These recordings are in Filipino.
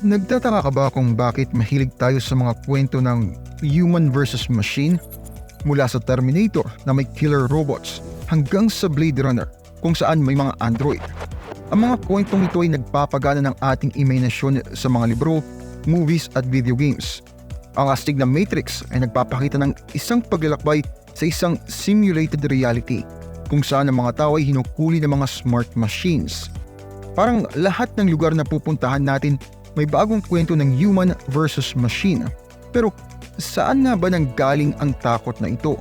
Nagtataka ka ba kung bakit mahilig tayo sa mga kwento ng human versus machine? Mula sa Terminator na may killer robots hanggang sa Blade Runner kung saan may mga android. Ang mga kwentong ito ay nagpapagana ng ating imahinasyon sa mga libro, movies at video games. Ang astig na Matrix ay nagpapakita ng isang paglalakbay sa isang simulated reality kung saan ang mga tao ay hinukuli ng mga smart machines. Parang lahat ng lugar na pupuntahan natin may bagong kwento ng human versus machine. Pero saan nga ba nanggaling ang takot na ito?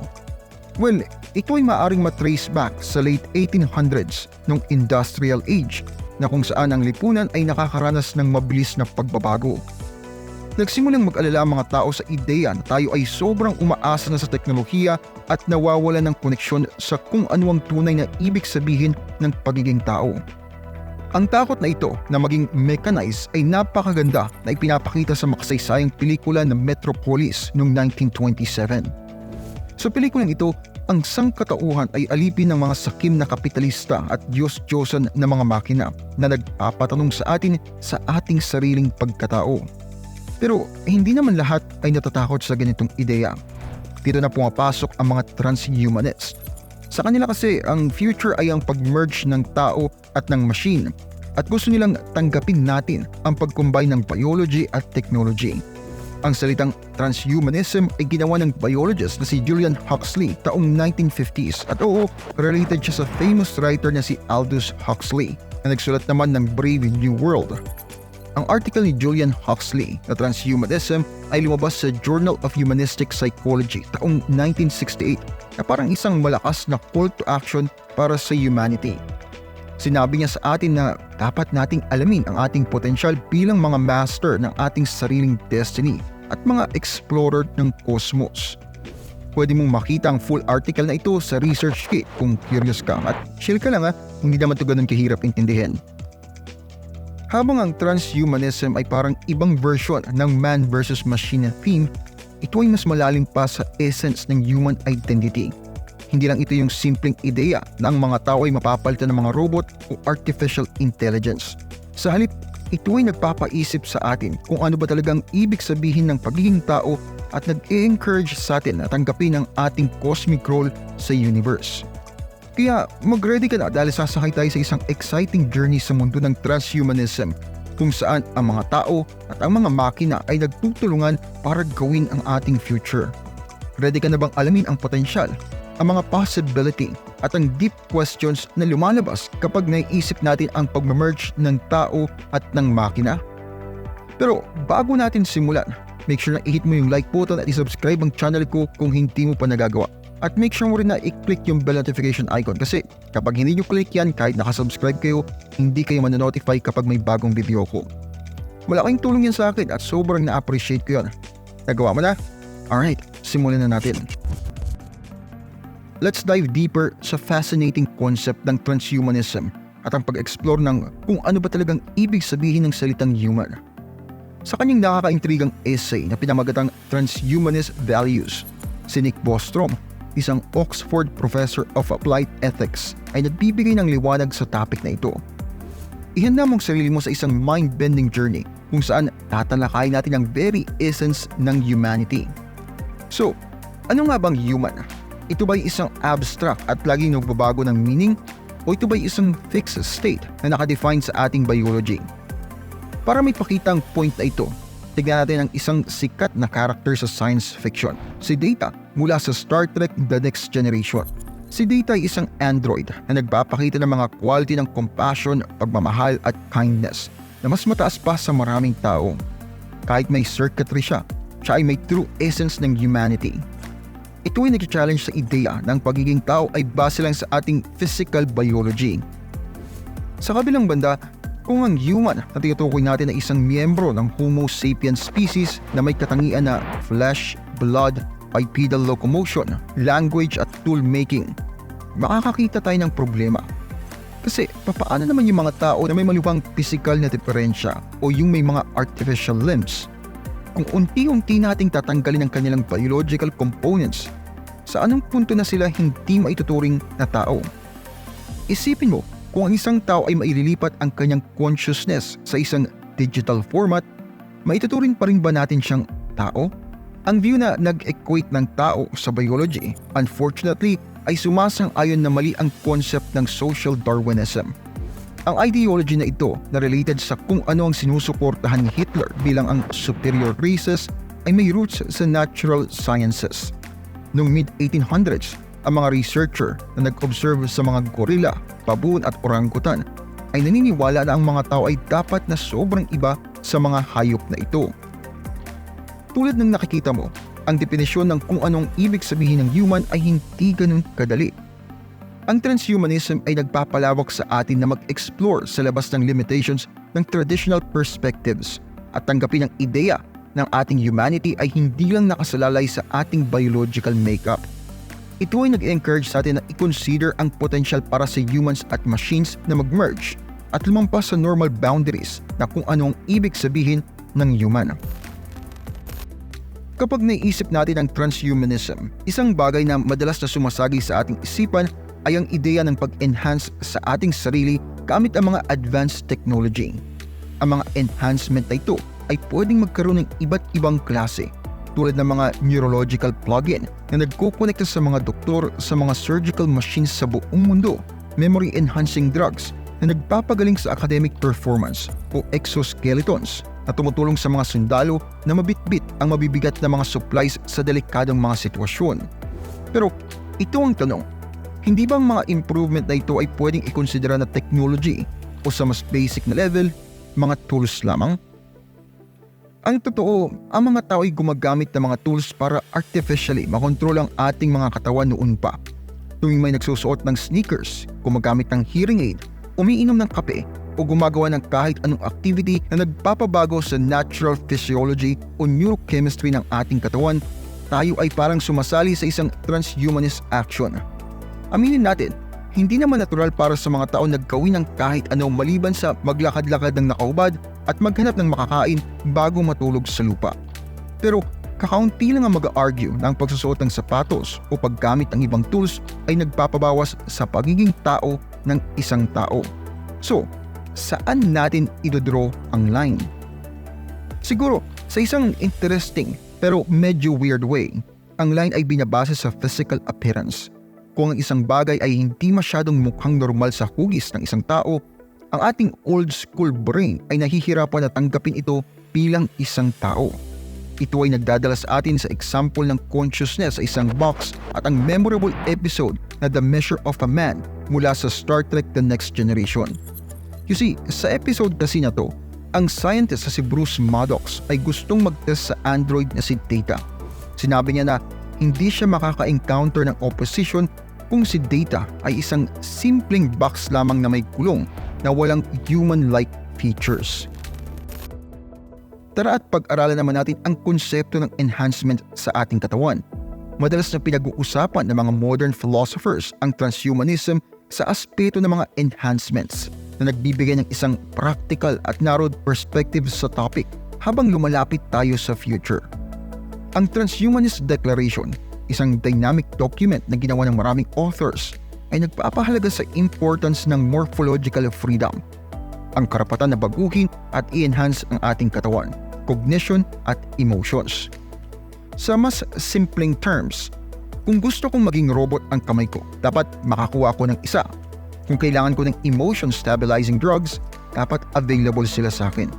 Well, ito ay maaaring matrace back sa late 1800s ng industrial age na kung saan ang lipunan ay nakakaranas ng mabilis na pagbabago. Nagsimulang mag-alala ang mga tao sa ideya na tayo ay sobrang umaasa na sa teknolohiya at nawawala ng koneksyon sa kung ano ang tunay na ibig sabihin ng pagiging tao. Ang takot na ito na maging mechanized ay napakaganda na ipinapakita sa makasaysayang pelikula na Metropolis noong 1927. Sa pelikulang ito, ang sangkatauhan ay alipin ng mga sakim na kapitalista at Diyos-Diyosan na mga makina na nagpapatanong sa atin sa ating sariling pagkatao. Pero hindi naman lahat ay natatakot sa ganitong ideya. Dito na pumapasok ang mga transhumanists. Sa kanila kasi, ang future ay ang pag-merge ng tao at ng machine at gusto nilang tanggapin natin ang pag-combine ng biology at technology. Ang salitang transhumanism ay ginawa ng biologist na si Julian Huxley taong 1950s at related siya sa famous writer na si Aldous Huxley na nagsulat naman ng Brave New World. Ang article ni Julian Huxley na transhumanism ay lumabas sa Journal of Humanistic Psychology taong 1968 na parang isang malakas na call to action para sa humanity. Sinabi niya sa atin na dapat nating alamin ang ating potensyal bilang mga master ng ating sariling destiny at mga explorer ng cosmos. Pwede mong makita ang full article na ito sa research kit kung curious ka at chill ka lang hindi naman ito ganun kahirap intindihin. Habang ang transhumanism ay parang ibang version ng man versus machine theme, ito ay mas malalim pa sa essence ng human identity. Hindi lang ito yung simpleng ideya na ang mga tao ay mapapalitan ng mga robot o artificial intelligence. Sa halip, ito ay nagpapaisip sa atin kung ano ba talagang ibig sabihin ng pagiging tao at nag-e-encourage sa atin na tanggapin ang ating cosmic role sa universe. Kaya mag-ready ka na dahil sasakay tayo sa isang exciting journey sa mundo ng transhumanism kung saan ang mga tao at ang mga makina ay nagtutulungan para gawin ang ating future. Ready ka na bang alamin ang potensyal, ang mga possibility at ang deep questions na lumalabas kapag naiisip natin ang pag-merge ng tao at ng makina? Pero bago natin simulan, make sure na i-hit mo yung like button at i-subscribe ang channel ko kung hindi mo pa nagagawa. At make sure mo rin na i-click yung bell notification icon kasi kapag hindi nyo click yan kahit nakasubscribe kayo, hindi kayo mananotify kapag may bagong video ko. Malaking tulong yan sa akin at sobrang na-appreciate ko yan. Nagawa mo na? Alright, simulan na natin. Let's dive deeper sa fascinating concept ng transhumanism at ang pag-explore ng kung ano ba talagang ibig sabihin ng salitang human. Sa kanyang nakakaintrigang essay na pinamagatang Transhumanist Values, si Nick Bostrom, isang Oxford Professor of Applied Ethics, ay nagbibigay ng liwanag sa topic na ito. Ihanda mong sarili mo sa isang mind-bending journey kung saan tatalakayin natin ang very essence ng humanity. So, ano nga bang human? Ito ba'y isang abstract at laging nagbabago ng meaning? O ito ba'y isang fixed state na nakadefine sa ating biology? Para may pakita ang point na ito, tignan natin ang isang sikat na character sa science fiction, si Data mula sa Star Trek The Next Generation. Si Data ay isang android na nagpapakita ng mga quality ng compassion, pagmamahal at kindness na mas mataas pa sa maraming tao. Kahit may circuitry siya ay may true essence ng humanity. Ito ay nag-challenge sa ideya ng pagiging tao ay base lang sa ating physical biology. Sa kabilang banda, kung ang human na tinutukoy natin ay isang miyembro ng Homo sapiens species na may katangian na flesh, blood, bipedal locomotion, language at tool making, makakakita tayo ng problema. Kasi papaano naman yung mga tao na may malubhang physical na diferensya o yung may mga artificial limbs? Kung unti-unti nating tatanggalin ang kanilang biological components, sa anong punto na sila hindi maituturing na tao? Isipin mo, kung ang isang tao ay maililipat ang kanyang consciousness sa isang digital format, maituturing pa rin ba natin siyang tao? Ang view na nag-equate ng tao sa biology, unfortunately, ay sumasang-ayon na mali ang concept ng social Darwinism. Ang ideology na ito na related sa kung ano ang sinusuportahan ni Hitler bilang ang superior races ay may roots sa natural sciences. Noong mid-1800s, ang mga researcher na nag-observe sa mga gorilla, baboon at orangutan ay naniniwala na ang mga tao ay dapat na sobrang iba sa mga hayop na ito. Tulad ng nakikita mo, ang definisyon ng kung anong ibig sabihin ng human ay hindi ganun kadali. Ang transhumanism ay nagpapalawak sa atin na mag-explore sa labas ng limitations ng traditional perspectives at tanggapin ang ideya ng ating humanity ay hindi lang nakasalalay sa ating biological makeup. Ito ay nag-encourage sa atin na i-consider ang potential para sa humans at machines na mag-merge at lumampas sa normal boundaries na kung anong ibig sabihin ng human. Kapag naiisip natin ang transhumanism, isang bagay na madalas na sumasagi sa ating isipan ay ang ideya ng pag-enhance sa ating sarili gamit ang mga advanced technology. Ang mga enhancement na ito ay pwedeng magkaroon ng iba't ibang klase, tulad ng mga neurological plug-in na nagkukonekta sa mga doktor sa mga surgical machines sa buong mundo, memory-enhancing drugs na nagpapagaling sa academic performance o exoskeletons na tumutulong sa mga sundalo na mabitbit ang mabibigat na mga supplies sa delikadong mga sitwasyon. Pero ito ang tanong, hindi bang mga improvement na ito ay pwedeng ikonsidera na technology o sa mas basic na level, mga tools lamang? Ang totoo, ang mga tao ay gumagamit ng mga tools para artificially makontrol ang ating mga katawan noon pa. Tuwing may nagsusuot ng sneakers, gumagamit ng hearing aid, umiinom ng kape, o gumagawa ng kahit anong activity na nagpapabago sa natural physiology o neurochemistry ng ating katawan, tayo ay parang sumasali sa isang transhumanist action. Aminin natin, hindi naman natural para sa mga tao na gawin ng kahit ano maliban sa maglakad-lakad ng nakaubad at maghanap ng makakain bago matulog sa lupa. Pero kakaunti lang ang mag-argue na ang pagsusuot ng sapatos o paggamit ng ibang tools ay nagpapabawas sa pagiging tao ng isang tao. So, saan natin idodraw ang line? Siguro, sa isang interesting pero medyo weird way, ang line ay binabase sa physical appearance. Kung ang isang bagay ay hindi masyadong mukhang normal sa hugis ng isang tao, ang ating old school brain ay nahihirapan na tanggapin ito bilang isang tao. Ito ay nagdadala sa atin sa example ng consciousness sa isang box at ang memorable episode na The Measure of a Man mula sa Star Trek The Next Generation. You see, sa episode kasi na to, ang scientist sa si Bruce Maddox ay gustong mag-test sa android na si Data. Sinabi niya na hindi siya makaka-encounter ng opposition kung si Data ay isang simpleng box lamang na may kulong na walang human-like features. Tara at pag-aralan naman natin ang konsepto ng enhancement sa ating katawan. Madalas na pinag-uusapan ng mga modern philosophers ang transhumanism sa aspeto ng mga enhancements na nagbibigay ng isang practical at narrowed perspective sa topic habang lumalapit tayo sa future. Ang Transhumanist Declaration, isang dynamic document na ginawa ng maraming authors, ay nagpapahalaga sa importance ng morphological freedom, ang karapatan na baguhin at i-enhance ang ating katawan, cognition at emotions. Sa mas simpleng terms, kung gusto kong maging robot ang kamay ko, dapat makakuha ko ng isa. Kung kailangan ko ng emotion stabilizing drugs, dapat available sila sa akin.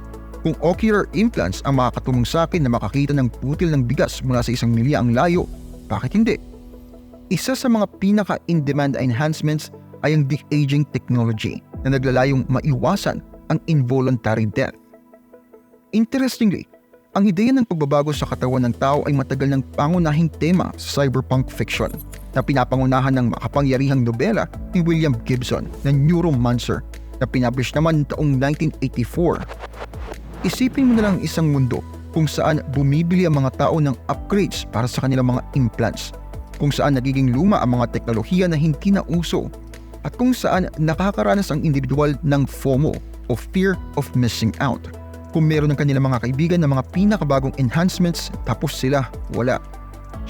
Kung ocular implants ang makakatulong sa akin na makakita ng putil ng bigas mula sa 1 milya ang layo, bakit hindi? Isa sa mga pinaka-in-demand enhancements ay ang de-aging technology na naglalayong maiwasan ang involuntary death. Interestingly, ang ideya ng pagbabago sa katawan ng tao ay matagal ng pangunahing tema sa cyberpunk fiction na pinapangunahan ng makapangyarihang nobela ni William Gibson na Neuromancer na pinablish naman taong 1984. Isipin mo na lang isang mundo kung saan bumibili ang mga tao ng upgrades para sa kanilang mga implants, kung saan nagiging luma ang mga teknolohiya na hindi na uso, at kung saan nakakaranas ang individual ng FOMO o Fear of Missing Out. Kung meron ng kanilang mga kaibigan na mga pinakabagong enhancements tapos sila wala.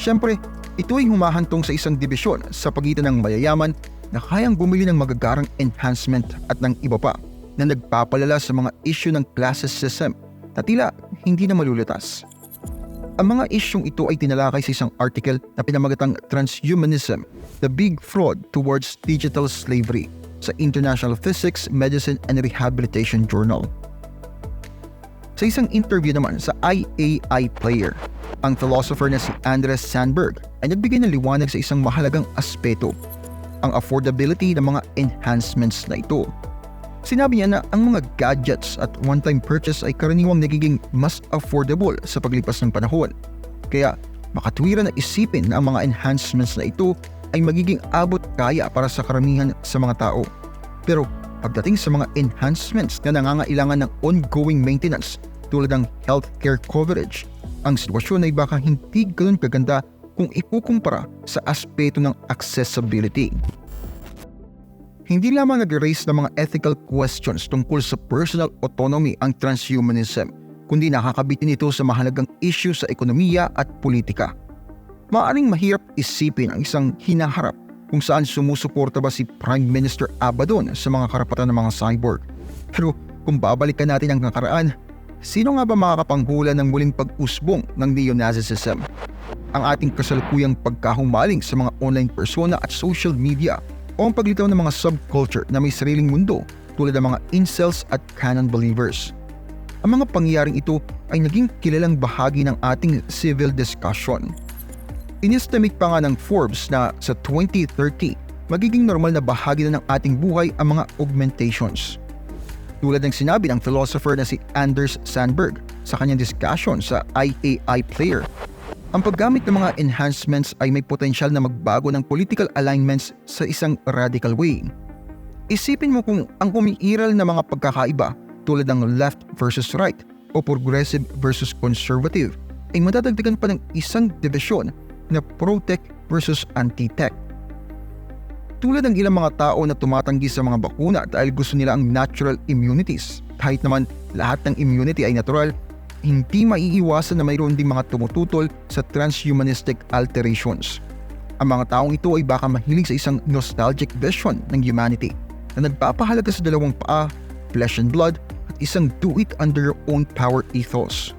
Siyempre, ito ay humahantong sa isang dibisyon sa pagitan ng mayayaman na kayang bumili ng magagarang enhancement at ng iba pa na nagpapalala sa mga issue ng class system na tila hindi na malulutas. Ang mga isyong ito ay tinalakay sa isang article na pinamagatang Transhumanism, the Big Fraud Towards Digital Slavery sa International Physics, Medicine and Rehabilitation Journal. Sa isang interview naman sa IAI Player, ang philosopher na si Andres Sandberg ay nagbigay ng liwanag sa isang mahalagang aspeto, ang affordability ng mga enhancements na ito. Sinabi niya na ang mga gadgets at one-time purchase ay karaniwang nagiging mas affordable sa paglipas ng panahon. Kaya makatwira na isipin na ang mga enhancements na ito ay magiging abot kaya para sa karamihan sa mga tao. Pero pagdating sa mga enhancements na nangangailangan ng ongoing maintenance tulad ng healthcare coverage, ang sitwasyon ay baka hindi ganoon kaganda kung ikukumpara sa aspeto ng accessibility. Hindi lamang nag-raise ng mga ethical questions tungkol sa personal autonomy ang transhumanism, kundi nakakabitin ito sa mahalagang issue sa ekonomiya at politika. Maaring mahirap isipin ang isang hinaharap kung saan sumusuporta ba si Prime Minister Abaddon sa mga karapatan ng mga cyborg. Pero kung babalikan natin ang nakaraan, sino nga ba makakapanghula ng muling pag-usbong ng neo-Nazism? Ang ating kasalukuyang pagkahumaling sa mga online persona at social media o ang paglitaw ng mga subculture na may sariling mundo tulad ng mga incels at canon believers. Ang mga pangyayaring ito ay naging kilalang bahagi ng ating civil discussion. Inestimate pa nga ng Forbes na sa 2030, magiging normal na bahagi na ng ating buhay ang mga augmentations. Tulad ng sinabi ng philosopher na si Anders Sandberg sa kanyang discussion sa IAI Player, ang paggamit ng mga enhancements ay may potensyal na magbago ng political alignments sa isang radical way. Isipin mo kung ang umiiral na mga pagkakaiba tulad ng left versus right o progressive versus conservative ay madadagdagan pa ng isang division na pro-tech versus anti-tech. Tulad ng ilang mga tao na tumatanggi sa mga bakuna dahil gusto nila ang natural immunities, kahit naman lahat ng immunity ay natural, hindi maiiwasan na mayroon ding mga tumututol sa transhumanistic alterations. Ang mga taong ito ay baka mahilig sa isang nostalgic vision ng humanity na nagpapahalaga sa dalawang paa, flesh and blood, at isang do it under your own power ethos.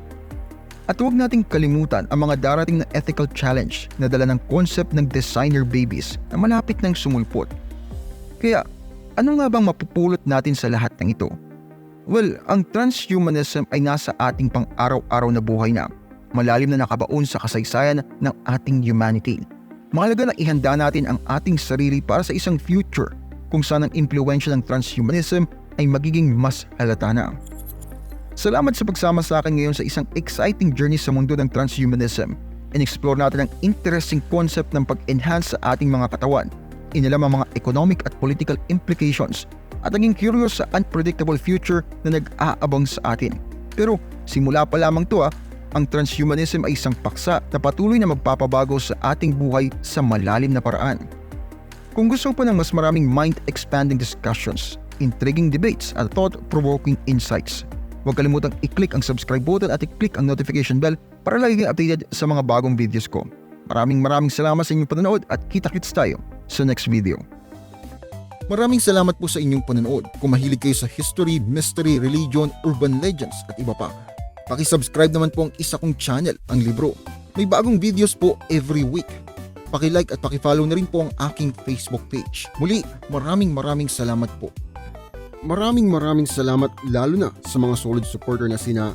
At huwag nating kalimutan ang mga darating na ethical challenge na dala ng concept ng designer babies na malapit ng sumulpot. Kaya, ano nga bang mapupulot natin sa lahat ng ito? Well, ang transhumanism ay nasa ating pang-araw-araw na buhay na, malalim na nakabaon sa kasaysayan ng ating humanity. Mahalaga na ihanda natin ang ating sarili para sa isang future kung saan ang impluwensya ng transhumanism ay magiging mas halata na. Salamat sa pagsama sa akin ngayon sa isang exciting journey sa mundo ng transhumanism. In-explore natin ang interesting concept ng pag-enhance sa ating mga katawan, inalam ang mga economic at political implications, at naging curious sa unpredictable future na nag-aabang sa atin. Pero simula pa lamang to ang transhumanism ay isang paksa na patuloy na magpapabago sa ating buhay sa malalim na paraan. Kung gusto pa ng mas maraming mind-expanding discussions, intriguing debates at thought-provoking insights, huwag kalimutang i-click ang subscribe button at i-click ang notification bell para lagi kang updated sa mga bagong videos ko. Maraming salamat sa inyong panonood at kita-kits tayo sa next video. Maraming salamat po sa inyong panonood. Kung mahilig kayo sa history, mystery, religion, urban legends at iba pa, paki-subscribe naman po ang isa kong channel, ang Libro. May bagong videos po every week. Paki-like at paki-follow na rin po ang aking Facebook page. Muli, maraming salamat po. Maraming salamat lalo na sa mga solid supporter na sina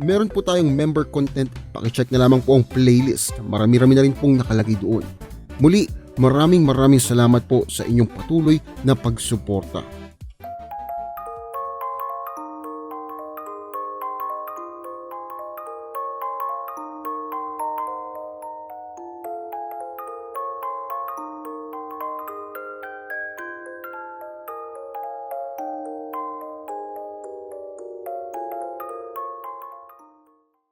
meron po tayong member content, pakicheck na lamang po ang playlist. Marami-rami na rin pong nakalagay doon. Muli, maraming salamat po sa inyong patuloy na pagsuporta.